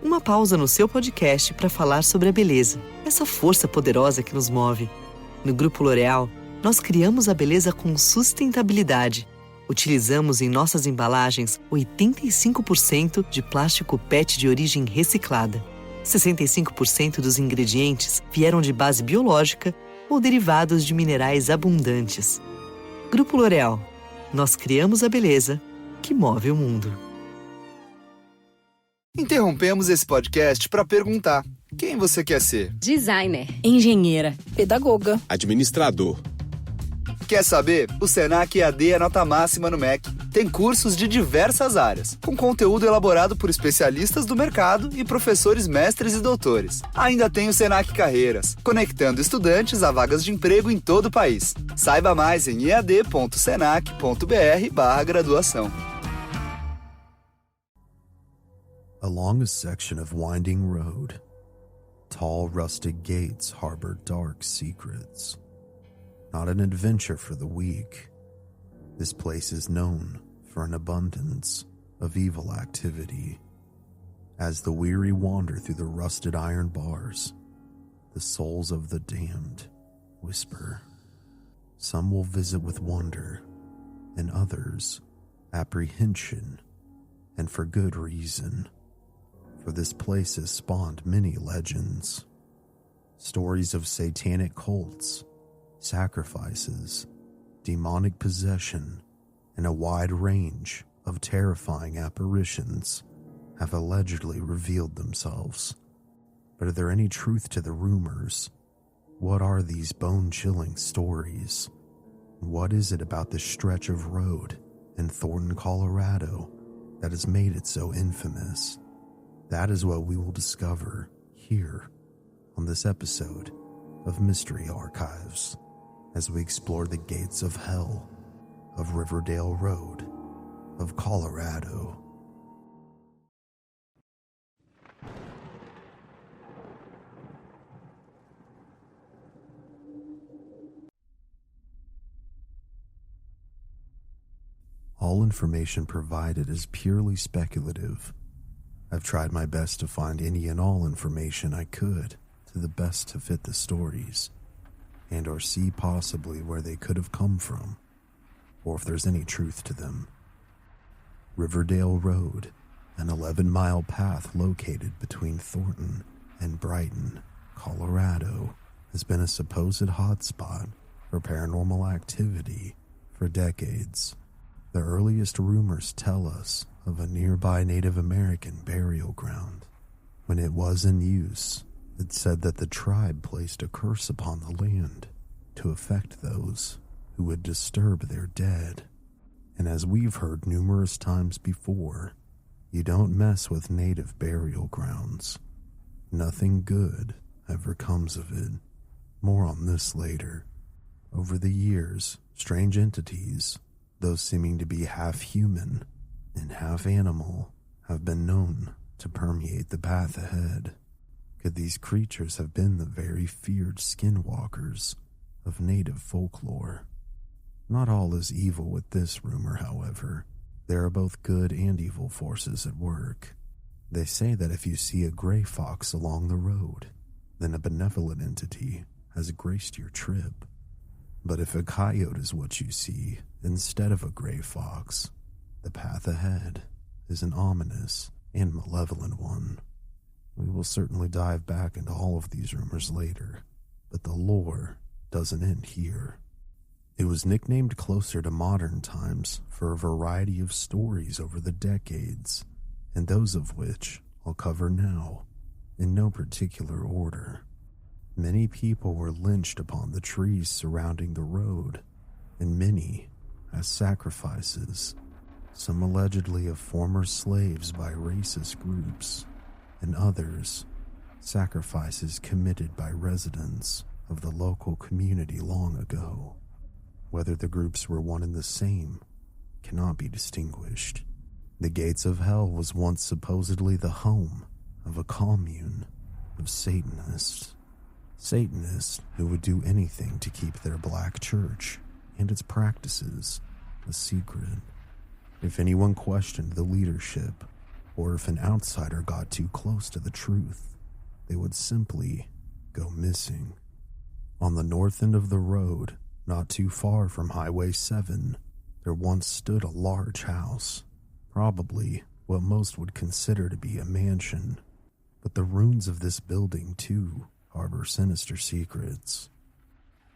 Uma pausa no seu podcast para falar sobre a beleza, essa força poderosa que nos move. No Grupo L'Oréal, nós criamos a beleza com sustentabilidade. Utilizamos em nossas embalagens 85% de plástico PET de origem reciclada. 65% dos ingredientes vieram de base biológica ou derivados de minerais abundantes. Grupo L'Oréal, nós criamos a beleza que move o mundo. Interrompemos esse podcast para perguntar: quem você quer ser? Designer, engenheira, pedagoga, administrador. Quer saber? O Senac EAD é nota máxima no MEC. Tem cursos de diversas áreas, com conteúdo elaborado por especialistas do mercado e professores mestres e doutores. Ainda tem o Senac Carreiras, conectando estudantes a vagas de emprego em todo o país. Saiba mais em ead.senac.br/graduação. Along a section of winding road, tall rusted gates harbor dark secrets. Not an adventure for the weak. This place is known for an abundance of evil activity. As the weary wander through the rusted iron bars, the souls of the damned whisper. Some will visit with wonder, and others apprehension, and for good reason. For this place has spawned many legends. Stories of satanic cults, sacrifices, demonic possession, and a wide range of terrifying apparitions have allegedly revealed themselves. But are there any truth to the rumors? What are these bone-chilling stories? What is it about this stretch of road in Thornton, Colorado that has made it so infamous? That is what we will discover here on this episode of Mystery Archives, as we explore the gates of hell of Riverdale Road of Colorado. All information provided is purely speculative. I've tried my best to find any and all information I could to the best to fit the stories, and or see possibly where they could have come from, or if there's any truth to them. Riverdale Road, an 11-mile path located between Thornton and Brighton, Colorado, has been a supposed hotspot for paranormal activity for decades. The earliest rumors tell us of a nearby Native American burial ground. When it was in use, it said that the tribe placed a curse upon the land to affect those who would disturb their dead. And as we've heard numerous times before, you don't mess with native burial grounds. Nothing good ever comes of it. More on this later. Over the years, strange entities, those seeming to be half human and half animal, have been known to permeate the path ahead. Could these creatures have been the very feared skinwalkers of native folklore? Not all is evil with this rumor, however. There are both good and evil forces at work. They say that if you see a gray fox along the road, then a benevolent entity has graced your trip. But if a coyote is what you see instead of a gray fox, the path ahead is an ominous and malevolent one. We will certainly dive back into all of these rumors later, but the lore doesn't end here. It was nicknamed closer to modern times for a variety of stories over the decades, and those of which I'll cover now, in no particular order. Many people were lynched upon the trees surrounding the road, and many as sacrifices, some allegedly of former slaves by racist groups, and others sacrifices committed by residents of the local community long ago. Whether the groups were one and the same cannot be distinguished. The gates of hell was once supposedly the home of a commune of Satanists. Satanists who would do anything to keep their black church and its practices a secret. If anyone questioned the leadership or if an outsider got too close to the truth, they would simply go missing. On the north end of the road, not too far from Highway 7, there once stood a large house, probably what most would consider to be a mansion. But the ruins of this building, too, harbor sinister secrets.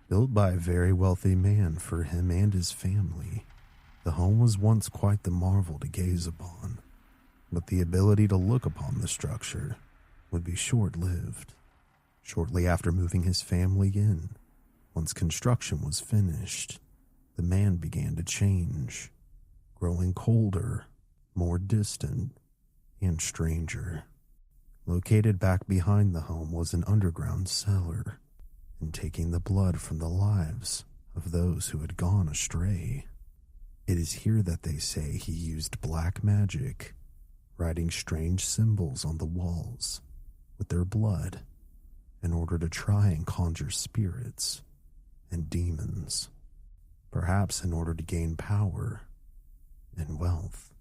Built by a very wealthy man for him and his family, the home was once quite the marvel to gaze upon, but the ability to look upon the structure would be short-lived. Shortly after moving his family in, once construction was finished, the man began to change, growing colder, more distant, and stranger. Located back behind the home was an underground cellar, and taking the blood from the lives of those who had gone astray. It is here that they say he used black magic, writing strange symbols on the walls with their blood in order to try and conjure spirits and demons, perhaps in order to gain power and wealth.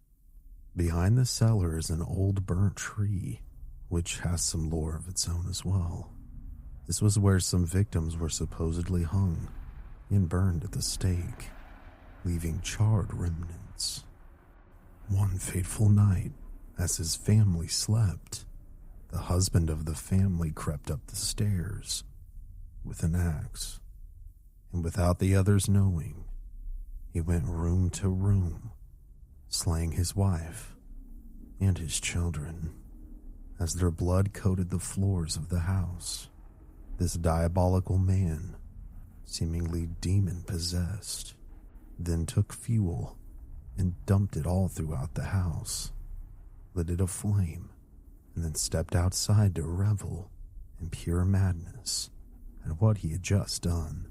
Behind the cellar is an old burnt tree, which has some lore of its own as well. This was where some victims were supposedly hung and burned at the stake, leaving charred remnants. One fateful night, as his family slept, the husband of the family crept up the stairs with an axe, and without the others knowing, he went room to room, slaying his wife and his children. As their blood coated the floors of the house, this diabolical man, seemingly demon-possessed, then took fuel and dumped it all throughout the house, lit it aflame, and then stepped outside to revel in pure madness at what he had just done.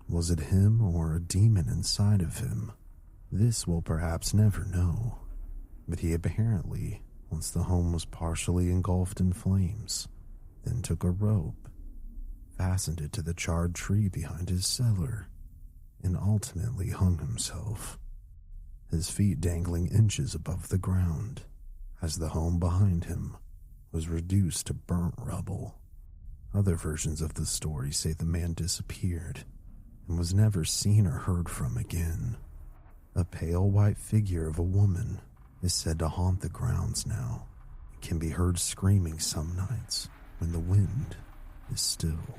Was it him or a demon inside of him? This we'll perhaps never know, but he apparently, once the home was partially engulfed in flames, then took a rope, fastened it to the charred tree behind his cellar, and ultimately hung himself, his feet dangling inches above the ground, as the home behind him was reduced to burnt rubble. Other versions of the story say the man disappeared and was never seen or heard from again. A pale white figure of a woman is said to haunt the grounds now. It can be heard screaming some nights when the wind is still.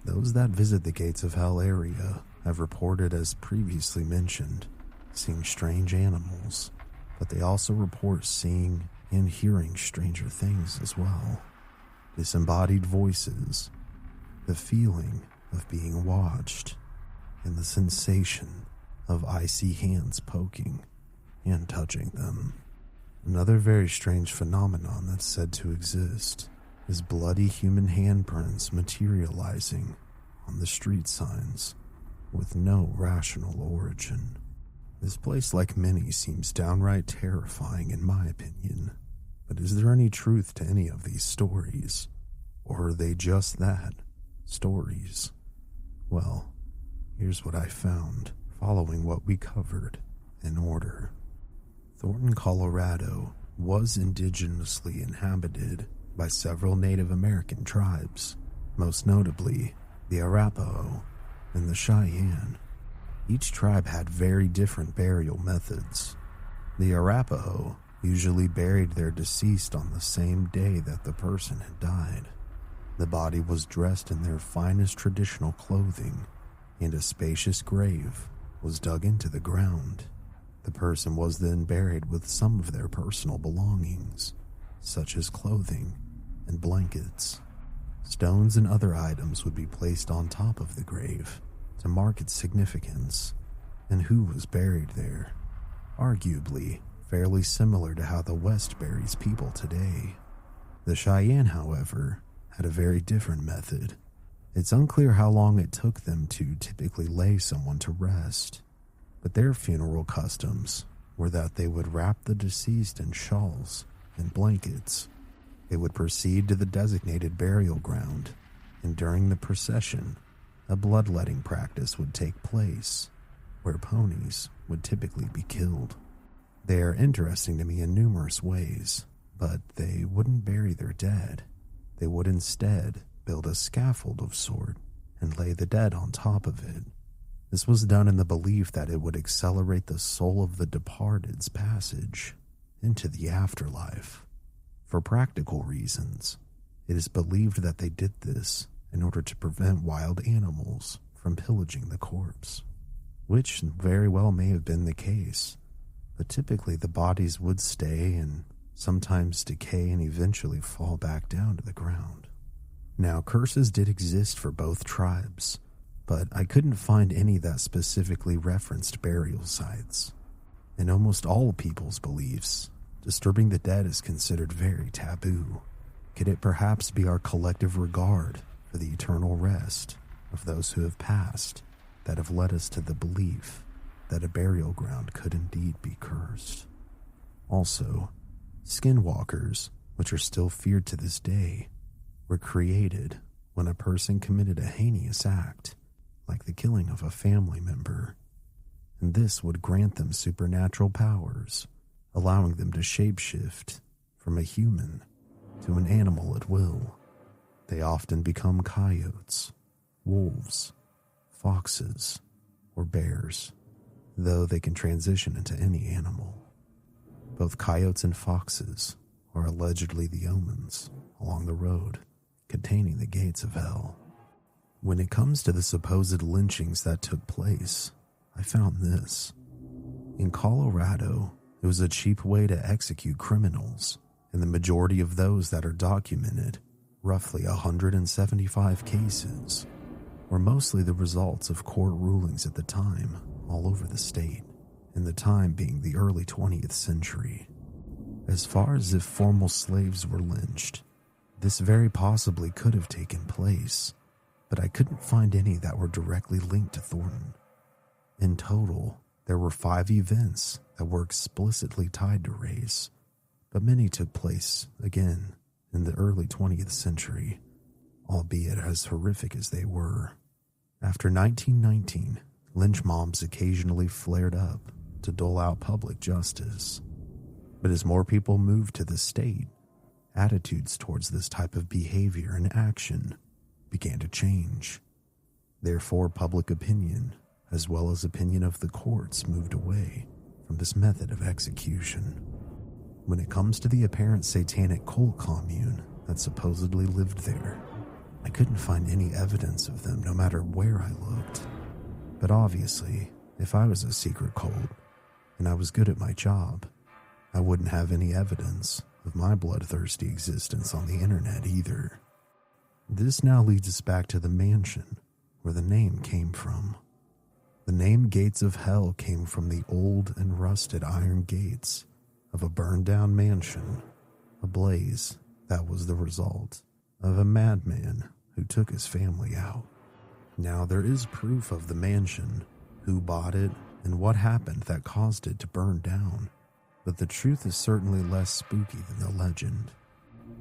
Those that visit the Gates of Hell area have reported, as previously mentioned, seeing strange animals, but they also report seeing and hearing stranger things as well. Disembodied voices, the feeling of being watched, and the sensation of icy hands poking and touching them. Another very strange phenomenon that's said to exist is bloody human handprints materializing on the street signs with no rational origin. This place, like many, seems downright terrifying in my opinion. But is there any truth to any of these stories? Or are they just that, stories? Well, here's what I found, following what we covered in order. Thornton, Colorado was indigenously inhabited by several Native American tribes, most notably the Arapaho and the Cheyenne. Each tribe had very different burial methods. The Arapaho usually buried their deceased on the same day that the person had died. The body was dressed in their finest traditional clothing, and a spacious grave was dug into the ground. The person was then buried with some of their personal belongings, such as clothing and blankets. Stones and other items would be placed on top of the grave to mark its significance and who was buried there, arguably fairly similar to how the West buries people today. The Cheyenne, however, had a very different method. It's unclear how long it took them to typically lay someone to rest, but their funeral customs were that they would wrap the deceased in shawls and blankets. They would proceed to the designated burial ground, and during the procession, a bloodletting practice would take place, where ponies would typically be killed. They are interesting to me in numerous ways, but they wouldn't bury their dead. They would instead build a scaffold of sort and lay the dead on top of it. This was done in the belief that it would accelerate the soul of the departed's passage into the afterlife. For practical reasons, it is believed that they did this in order to prevent wild animals from pillaging the corpse, which very well may have been the case, but typically the bodies would stay and sometimes decay and eventually fall back down to the ground. Now, curses did exist for both tribes, but I couldn't find any that specifically referenced burial sites. In almost all people's beliefs, disturbing the dead is considered very taboo. Could it perhaps be our collective regard for the eternal rest of those who have passed that have led us to the belief that a burial ground could indeed be cursed? Also, skinwalkers, which are still feared to this day, were created when a person committed a heinous act, like the killing of a family member, and this would grant them supernatural powers, allowing them to shapeshift from a human to an animal at will. They often become coyotes, wolves, foxes, or bears, though they can transition into any animal. Both coyotes and foxes are allegedly the omens along the road containing the gates of hell. When it comes to the supposed lynchings that took place, I found this. In Colorado, it was a cheap way to execute criminals, and the majority of those that are documented, roughly 175 cases, were mostly the results of court rulings at the time all over the state, and the time being the early 20th century. As far as if formal slaves were lynched, this very possibly could have taken place, but I couldn't find any that were directly linked to Thornton. In total, there were 5 events that were explicitly tied to race, but many took place, again, in the early 20th century, albeit as horrific as they were. After 1919, lynch mobs occasionally flared up to dole out public justice. But as more people moved to the state, attitudes towards this type of behavior and action began to change. Therefore, public opinion, as well as opinion of the courts, moved away from this method of execution. When it comes to the apparent satanic cult commune that supposedly lived there, I couldn't find any evidence of them no matter where I looked. But obviously, if I was a secret cult and I was good at my job, I wouldn't have any evidence of my bloodthirsty existence on the internet either. This now leads us back to the mansion where the name came from. The name Gates of Hell came from the old and rusted iron gates of a burned-down mansion, a blaze that was the result of a madman who took his family out. Now, there is proof of the mansion, who bought it, and what happened that caused it to burn down, but the truth is certainly less spooky than the legend.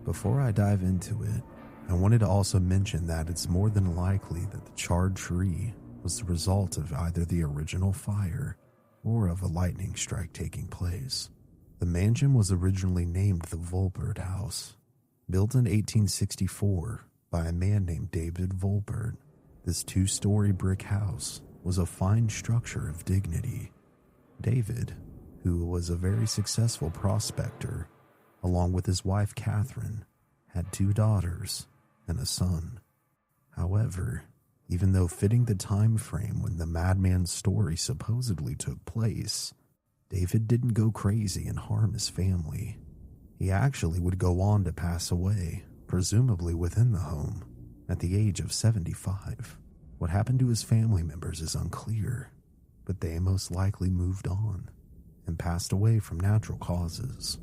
Before I dive into it, I wanted to also mention that it's more than likely that the charred tree was the result of either the original fire or of a lightning strike taking place. The mansion was originally named the Volpert House. Built in 1864 by a man named David Volpert, this 2-story brick house was a fine structure of dignity. David, who was a very successful prospector, along with his wife Catherine, had 2 daughters and a son. However, even though fitting the time frame when the madman's story supposedly took place, David didn't go crazy and harm his family. He actually would go on to pass away, presumably within the home, at the age of 75. What happened to his family members is unclear, but they most likely moved on and passed away from natural causes.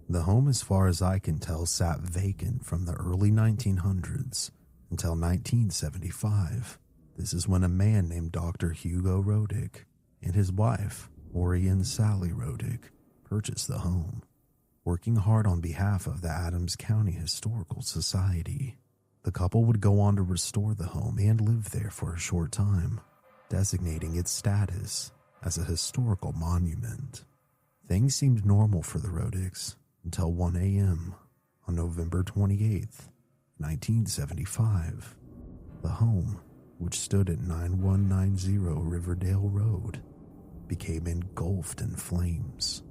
The home, as far as I can tell, sat vacant from the early 1900s until 1975. This is when a man named Dr. Hugo Rodick and his wife, Orion Sally Rodick, purchased the home, working hard on behalf of the Adams County Historical Society. The couple would go on to restore the home and live there for a short time, designating its status as a historical monument. Things seemed normal for the Rodics until 1 a.m. on November 28th, 1975. The home, which stood at 9190 Riverdale Road, became engulfed in flames.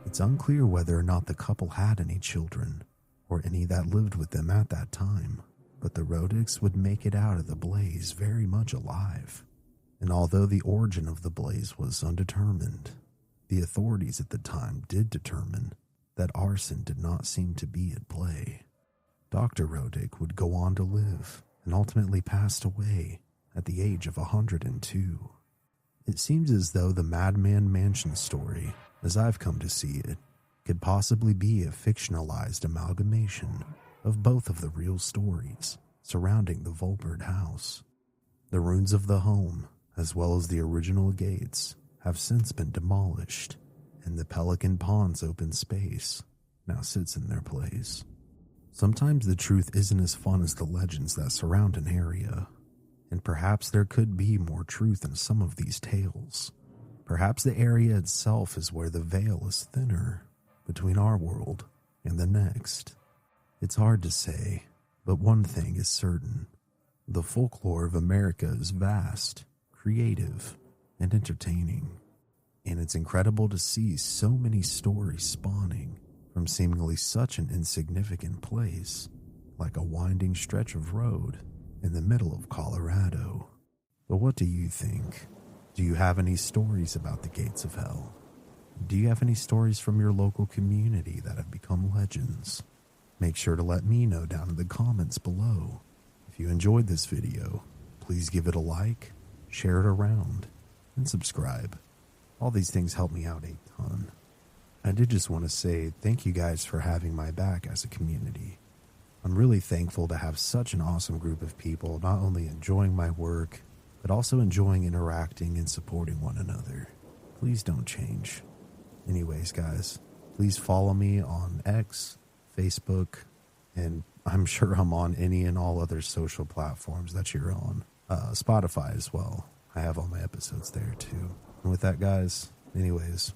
It's unclear whether or not the couple had any children, or any that lived with them at that time, but the Rodics would make it out of the blaze very much alive. And although the origin of the blaze was undetermined, the authorities at the time did determine that arson did not seem to be at play. Dr. Rodick would go on to live and ultimately passed away at the age of 102. It seems as though the Madman Mansion story, as I've come to see it, could possibly be a fictionalized amalgamation of both of the real stories surrounding the Volbert house. The ruins of the home, as well as the original gates, have since been demolished, and the Pelican Pond's open space now sits in their place. Sometimes the truth isn't as fun as the legends that surround an area, and perhaps there could be more truth in some of these tales. Perhaps the area itself is where the veil is thinner between our world and the next. It's hard to say, but one thing is certain. The folklore of America is vast, creative, and entertaining. And it's incredible to see so many stories spawning from seemingly such an insignificant place, like a winding stretch of road in the middle of Colorado. But what do you think? Do you have any stories about the gates of hell? Do you have any stories from your local community that have become legends? Make sure to let me know down in the comments below. If you enjoyed this video, please give it a like, share it around, and subscribe. All these things help me out a ton. I did just want to say thank you guys for having my back as a community. I'm really thankful to have such an awesome group of people not only enjoying my work, but also enjoying interacting and supporting one another. Please don't change. Anyways, guys, please follow me on X, Facebook, and I'm sure I'm on any and all other social platforms that you're on. Spotify as well. I have all my episodes there too. And with that, guys, anyways,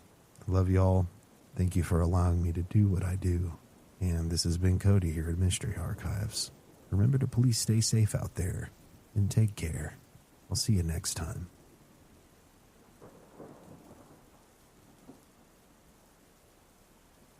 I love y'all. Thank you for allowing me to do what I do. And this has been Cody here at Mystery Archives. Remember to please stay safe out there and take care. I'll see you next time.